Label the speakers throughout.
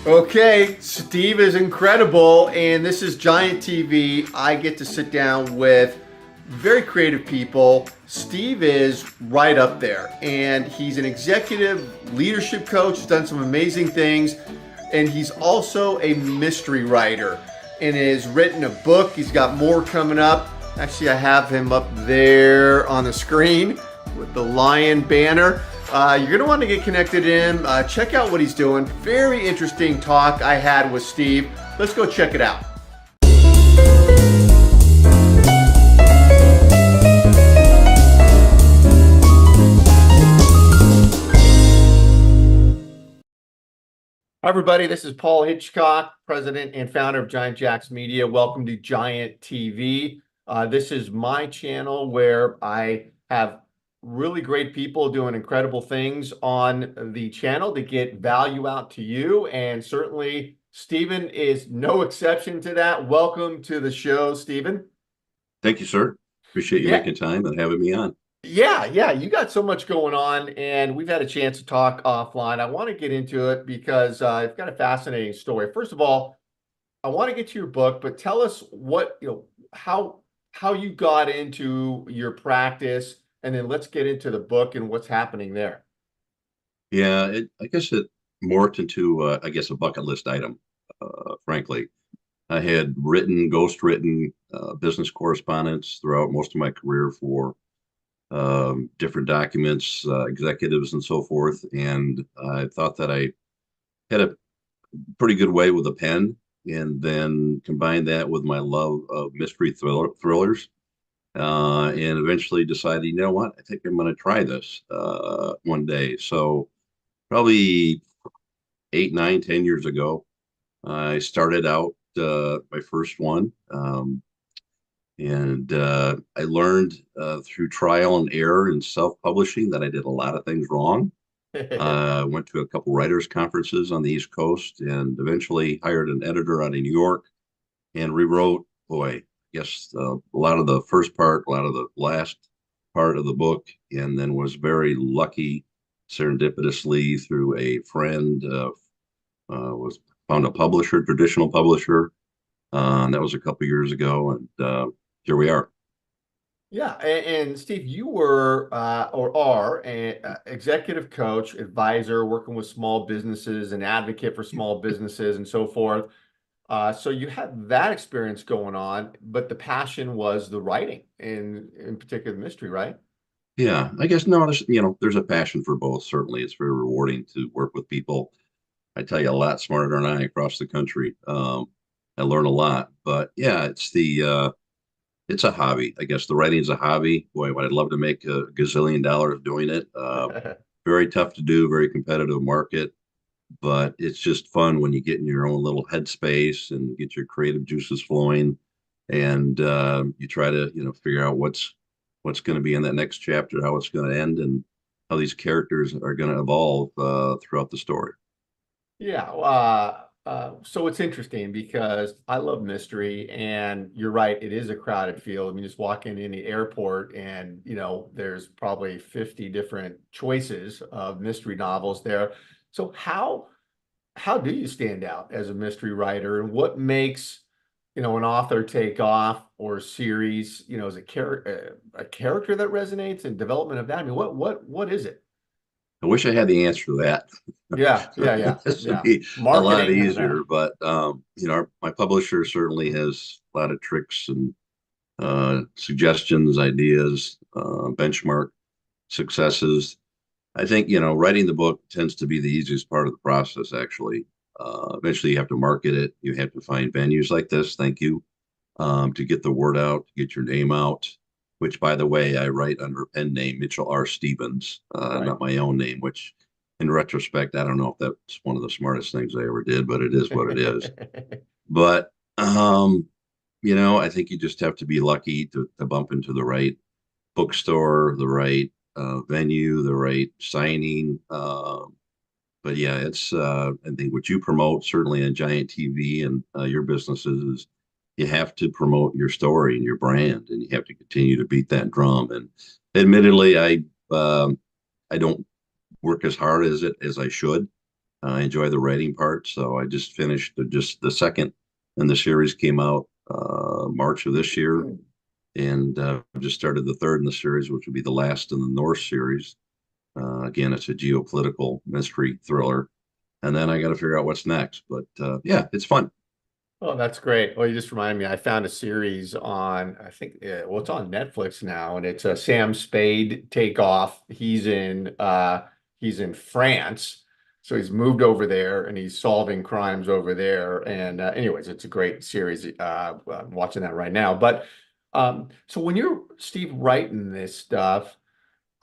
Speaker 1: Okay, Steve is incredible, and this is Giant TV. I get to sit down with very creative people. Steve is right up there, and he's an executive leadership coach, he's done some amazing things, and he's also a mystery writer and has written a book. He's got more coming up. Actually, I have him up there on the screen with the lion banner. You're going to want to get connected in. Check out what he's doing. Very interesting talk I had with Steve. Let's go check it out. Hi, everybody. This is Paul Hitchcock, president and founder of Giant Jacks Media. Welcome to Giant TV. This is my channel where I have really great people doing incredible things on the channel to get value out to you. And certainly, Stephen is no exception to that. Welcome to the show, Stephen.
Speaker 2: Thank you, sir. Appreciate you
Speaker 1: Yeah.
Speaker 2: making time and having me on.
Speaker 1: Yeah, you got so much going on, and we've had a chance to talk offline. I want to get into it because I've got a fascinating story. First of all, I want to get to your book, but tell us how you got into your practice, and then let's get into the book and what's happening there.
Speaker 2: Yeah, I guess it morphed into, a bucket list item, frankly. I had ghost-written business correspondence throughout most of my career for different documents, executives, and so forth. And I thought that I had a pretty good way with a pen, and then combined that with my love of mystery thrillers. And eventually decided, you know what, I think I'm going to try this one day. So probably 8, 9, 10 years ago, I started out my first one. And I learned through trial and error in self-publishing that I did a lot of things wrong. Went to a couple writers' conferences on the East Coast and eventually hired an editor out of New York and rewrote, boy, yes, a lot of the first part, a lot of the last part of the book, and then was very lucky, serendipitously through a friend, was found a publisher, traditional publisher. That was a couple years ago, and here we are.
Speaker 1: Yeah, and Steve, you were or are an executive coach, advisor, working with small businesses, an advocate for small businesses, and so forth. So you had that experience going on, but the passion was the writing, and in particular, the mystery, right?
Speaker 2: Yeah, I guess no, there's a passion for both. Certainly, it's very rewarding to work with people. I tell you, a lot smarter than I across the country. I learn a lot, but yeah, it's a hobby. I guess the writing is a hobby. Boy, I'd love to make a gazillion dollars doing it. Very tough to do, very competitive market, but it's just fun when you get in your own little headspace and get your creative juices flowing, and you try to figure out what's going to be in that next chapter, how it's going to end, and how these characters are going to evolve throughout the story.
Speaker 1: Yeah, so it's interesting because I love mystery, and you're right, it is a crowded field. I mean, just walk in any airport, and there's probably 50 different choices of mystery novels there. So how do you stand out as a mystery writer, and what makes an author take off, or a series, as a character that resonates, and development of that? I mean, what is it?
Speaker 2: I wish I had the answer to that. This would
Speaker 1: Yeah.
Speaker 2: be a lot
Speaker 1: Marketing and
Speaker 2: easier, but my publisher certainly has a lot of tricks and suggestions, ideas, benchmark successes. I think writing the book tends to be the easiest part of the process. Actually, eventually you have to market it. You have to find venues like this. Thank you, to get the word out, to get your name out. Which, by the way, I write under a pen name, Mitchell R. Stevens,
Speaker 1: right.
Speaker 2: not my own name. Which, in retrospect, I don't know if that's one of the smartest things I ever did, but it is what it is. But I think you just have to be lucky to bump into the right bookstore, the right venue, the right signing. But yeah, it's I think what you promote certainly on Giant TV and your businesses is you have to promote your story and your brand, and you have to continue to beat that drum. And admittedly, I don't work as hard as I should. I enjoy the writing part. So I just finished just the second, and the series came out March of this year, and just started the third in the series, which would be the last in the Norse series. Again, it's a geopolitical mystery thriller, and then I got to figure out what's next. But yeah, it's fun.
Speaker 1: Oh, that's great. Well, you just reminded me. I found a series on, I think, well, it's on Netflix now, and it's a Sam Spade takeoff. He's in France, so he's moved over there and he's solving crimes over there. And anyways, it's a great series. I'm watching that right now. But so when you're Steve writing this stuff,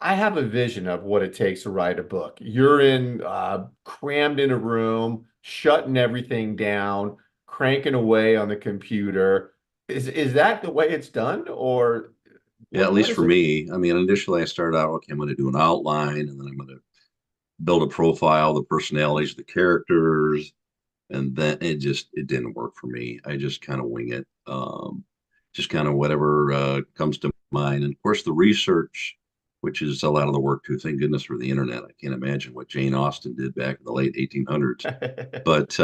Speaker 1: I have a vision of what it takes to write a book. You're crammed in a room, shutting everything down, cranking away on the computer. Is that the way it's done, or
Speaker 2: Yeah, at
Speaker 1: what
Speaker 2: least
Speaker 1: is
Speaker 2: for
Speaker 1: it?
Speaker 2: me. I mean, initially I started out, okay, I'm going to do an outline, and then I'm going to build a profile, the personalities, the characters, and then it didn't work for me. I just kind of wing it, just kind of whatever comes to mind. And of course, the research, which is a lot of the work too. Thank goodness for the internet. I can't imagine what Jane Austen did back in the late 1800s. But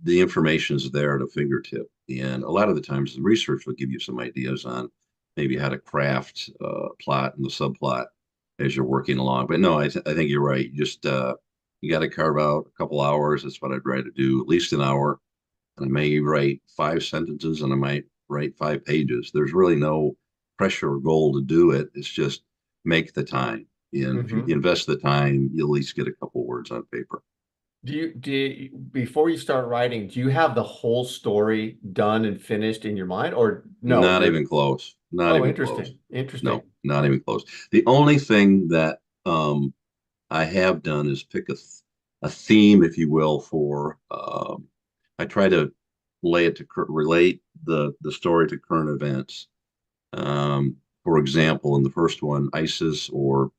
Speaker 2: the information is there at a fingertip, and a lot of the times the research will give you some ideas on maybe how to craft a plot and the subplot as you're working along. But no, I think you're right. You got to carve out a couple hours. That's what I try to do, at least an hour. And I may write 5 sentences, and I might write 5 pages. There's really no pressure or goal to do it. It's just make the time. And if you
Speaker 1: Hmm.
Speaker 2: invest the time, you'll at least get a couple words on paper.
Speaker 1: Before you start writing, do you have the whole story done and finished in your mind, or no?
Speaker 2: Not even close. Not
Speaker 1: Oh,
Speaker 2: even close.
Speaker 1: interesting, interesting.
Speaker 2: No, not even close. The only thing that I have done is pick a theme, if you will, for I try to relate the story to current events. For example, in the first one, ISIS or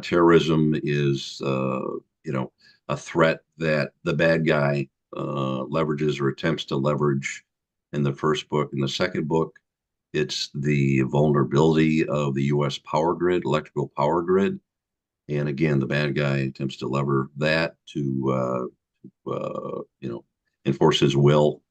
Speaker 2: terrorism is a threat that the bad guy leverages or attempts to leverage in the first book. In the second book, it's the vulnerability of the U.S. power grid, electrical power grid, and again, the bad guy attempts to lever that to enforce his will.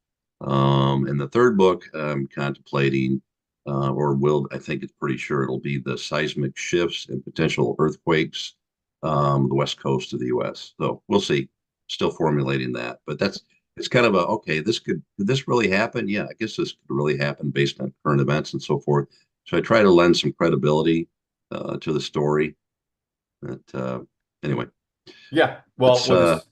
Speaker 2: In the third book, I'm contemplating, or will I think it's pretty sure it'll be the seismic shifts and potential earthquakes, the west coast of the U.S. So we'll see. Still formulating that, but it's kind of a okay. Could this really happen? Yeah, I guess this could really happen based on current events and so forth. So I try to lend some credibility to the story. But anyway,
Speaker 1: Yeah. Well,
Speaker 2: that's
Speaker 1: with this,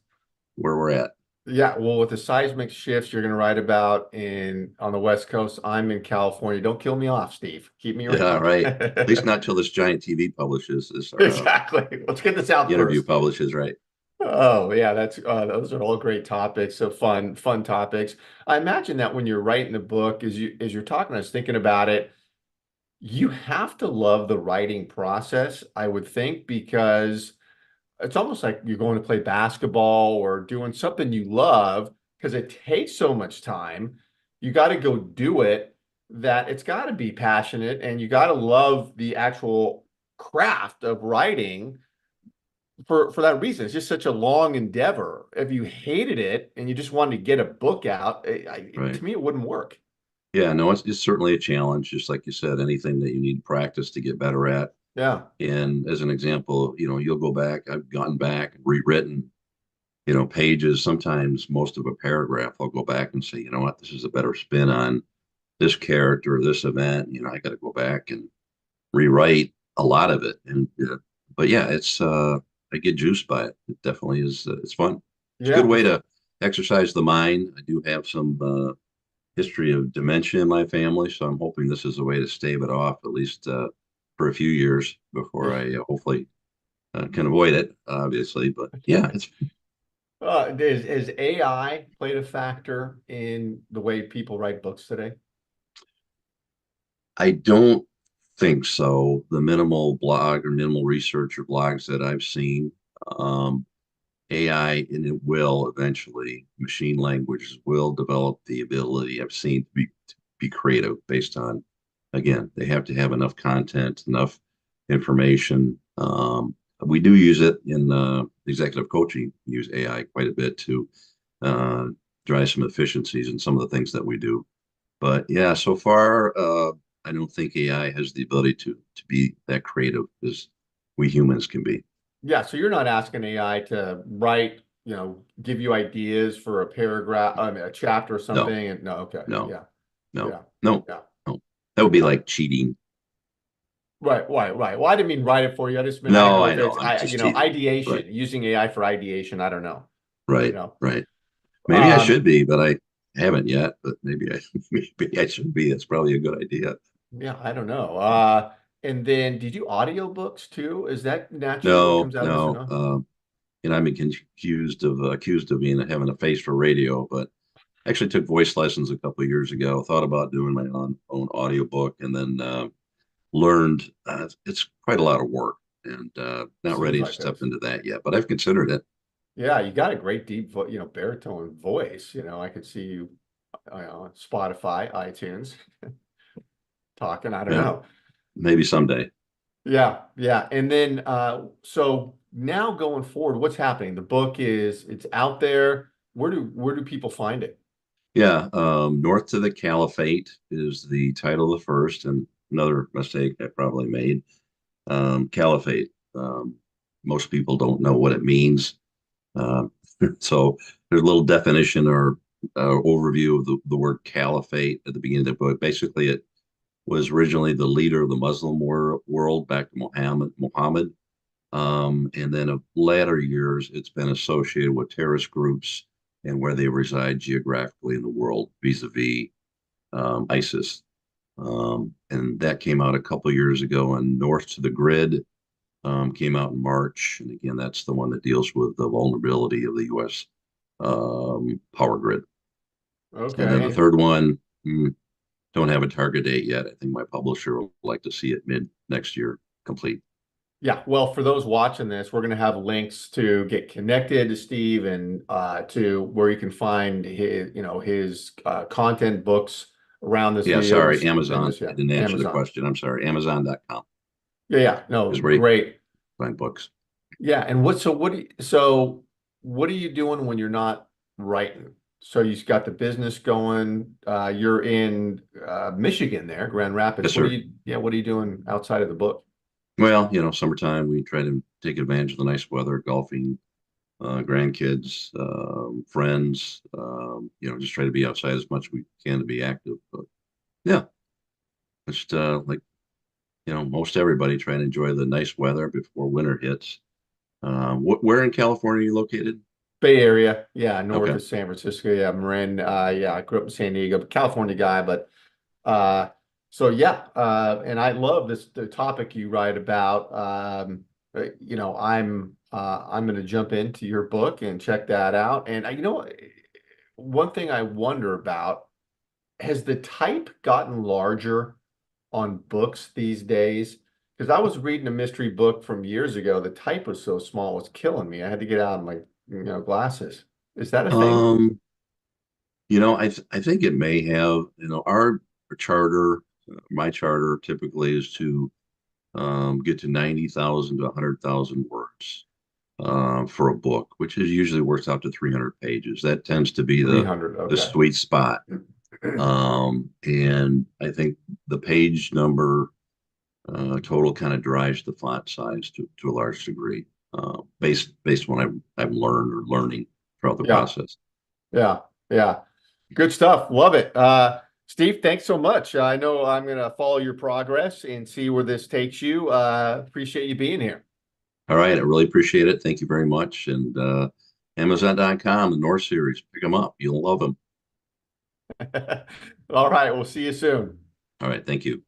Speaker 2: where we're at.
Speaker 1: yeah, well, with the seismic shifts you're going to write about in on the West Coast, I'm in California. Don't kill me off, Steve. Keep me
Speaker 2: Yeah,
Speaker 1: around.
Speaker 2: right. At least not till this giant TV publishes this, or
Speaker 1: Exactly. Let's get this
Speaker 2: the
Speaker 1: out
Speaker 2: interview
Speaker 1: first.
Speaker 2: publishes, right?
Speaker 1: Oh, yeah, that's those are all great topics. So fun topics. I imagine that when you're writing the book, as you're talking, I was thinking about it, you have to love the writing process, I would think, because it's almost like you're going to play basketball or doing something you love because it takes so much time. You got to go do it, that it's got to be passionate and you got to love the actual craft of writing for that reason. It's just such a long endeavor. If you hated it and you just wanted to get a book out,
Speaker 2: Right.
Speaker 1: to me, it wouldn't work.
Speaker 2: Yeah, no, it's certainly a challenge, just like you said, anything that you need practice to get better at.
Speaker 1: Yeah.
Speaker 2: And as an example, you'll go back, I've gone back and rewritten, pages, sometimes most of a paragraph. I'll go back and say, you know what, this is a better spin on this character or this event. I got to go back and rewrite a lot of it. And but yeah, it's I get juiced by it. It definitely is. It's fun. It's a
Speaker 1: Yeah.
Speaker 2: good way to exercise the mind. I do have some history of dementia in my family, so I'm hoping this is a way to stave it off at least for a few years before I hopefully can avoid it. Obviously, but yeah, it's.
Speaker 1: Has AI played a factor in the way people write books today?
Speaker 2: I don't think so. The minimal blog or minimal research or blogs that I've seen, um, AI, and it will eventually, machine languages will develop the ability I've seen to be creative based on, again, they have to have enough content, enough information. We do use it in executive coaching. Use AI quite a bit to uh, drive some efficiencies in some of the things that we do. But yeah, so far, I don't think AI has the ability to be that creative as we humans can be.
Speaker 1: Yeah, so you're not asking AI to write, give you ideas for a paragraph, I mean, a chapter or something.
Speaker 2: No,
Speaker 1: And no, okay,
Speaker 2: no,
Speaker 1: yeah,
Speaker 2: no,
Speaker 1: yeah,
Speaker 2: no,
Speaker 1: yeah,
Speaker 2: no. That would be
Speaker 1: yeah.
Speaker 2: like cheating.
Speaker 1: Right. Well, I didn't mean write it for you. I just mean I didn't
Speaker 2: No,
Speaker 1: know
Speaker 2: I
Speaker 1: if
Speaker 2: know.
Speaker 1: it's
Speaker 2: I'm just teasing. Right,
Speaker 1: ideation, using AI for ideation. I don't know. You
Speaker 2: right,
Speaker 1: know.
Speaker 2: right. Maybe I
Speaker 1: Um,
Speaker 2: should be, but I haven't yet. But maybe I maybe I should be. That's probably a good idea.
Speaker 1: yeah, I don't know. And then did you audiobooks too? Is that naturally what
Speaker 2: No,
Speaker 1: comes out of this or
Speaker 2: no.
Speaker 1: no?
Speaker 2: I've been accused of being having a face for radio, but actually took voice lessons a couple of years ago. Thought about doing my own audiobook, and then learned it's quite a lot of work, and not
Speaker 1: Seems
Speaker 2: ready to
Speaker 1: like
Speaker 2: step
Speaker 1: this.
Speaker 2: into that yet. But I've considered it.
Speaker 1: Yeah, you got a great deep, baritone voice. I could see you, on Spotify, iTunes, talking. I don't
Speaker 2: Yeah,
Speaker 1: know.
Speaker 2: maybe someday.
Speaker 1: Yeah, yeah. And then, so now going forward, what's happening? The book it's out there. Where do people find it?
Speaker 2: Yeah, North to the Caliphate is the title of the first, and another mistake I probably made. Caliphate. Most people don't know what it means. Um, so there's a little definition or overview of the word caliphate at the beginning of the book. Basically, it was originally the leader of the Muslim world back to Muhammad. And then of latter years, it's been associated with terrorist groups and where they reside geographically in the world vis-a-vis ISIS. And that came out a couple years ago. And North to the Grid came out in March. And again, that's the one that deals with the vulnerability of the U.S. Power grid. And then
Speaker 1: Okay.
Speaker 2: the
Speaker 1: And
Speaker 2: third one, don't have a target date yet. I think my publisher will like to see it mid next year complete.
Speaker 1: yeah, well, for those watching this, we're going to have links to get connected to Steve and to where you can find his content books around this
Speaker 2: Yeah,
Speaker 1: video
Speaker 2: sorry,
Speaker 1: and
Speaker 2: Amazon.
Speaker 1: this,
Speaker 2: I
Speaker 1: yeah,
Speaker 2: didn't answer the
Speaker 1: Amazon.
Speaker 2: question. I'm sorry. Amazon.com
Speaker 1: Yeah, yeah. No,
Speaker 2: is where you
Speaker 1: great.
Speaker 2: find books.
Speaker 1: Yeah, and what are you doing when you're not writing? So you've got the business going. You're in Michigan there, Grand Rapids.
Speaker 2: Yes, sir.
Speaker 1: What are you doing outside of the book?
Speaker 2: Well, summertime, we try to take advantage of the nice weather, golfing, grandkids, friends, just try to be outside as much as we can to be active. But yeah, just like, most everybody try and enjoy the nice weather before winter hits. Where in California are you located?
Speaker 1: Bay Area, yeah, north
Speaker 2: Okay.
Speaker 1: of San Francisco, yeah, Marin, yeah, I grew up in San Diego, but California guy, but uh, so yeah, and I love the topic you write about. I'm going to jump into your book and check that out, and one thing I wonder about, has the type gotten larger on books these days? Because I was reading a mystery book from years ago. The type was so small, it was killing me. I had to get out my, glasses. Is that a thing?
Speaker 2: Um, I think it may have, our charter, my charter typically is to get to 90,000 to 100,000 words for a book, which is usually works out to 300 pages. That tends to be the
Speaker 1: 300.
Speaker 2: the
Speaker 1: Okay.
Speaker 2: sweet spot. And I think the page number total kind of drives the font size to a large degree, based on what I've learned or learning throughout the
Speaker 1: Yeah.
Speaker 2: process.
Speaker 1: Yeah. Yeah. Good stuff. Love it. Steve, thanks so much. I know I'm going to follow your progress and see where this takes you. Appreciate you being here.
Speaker 2: All right, I really appreciate it. Thank you very much. And Amazon.com, the North Series, pick them up. You'll love them.
Speaker 1: All right. We'll see you soon.
Speaker 2: All right, thank you.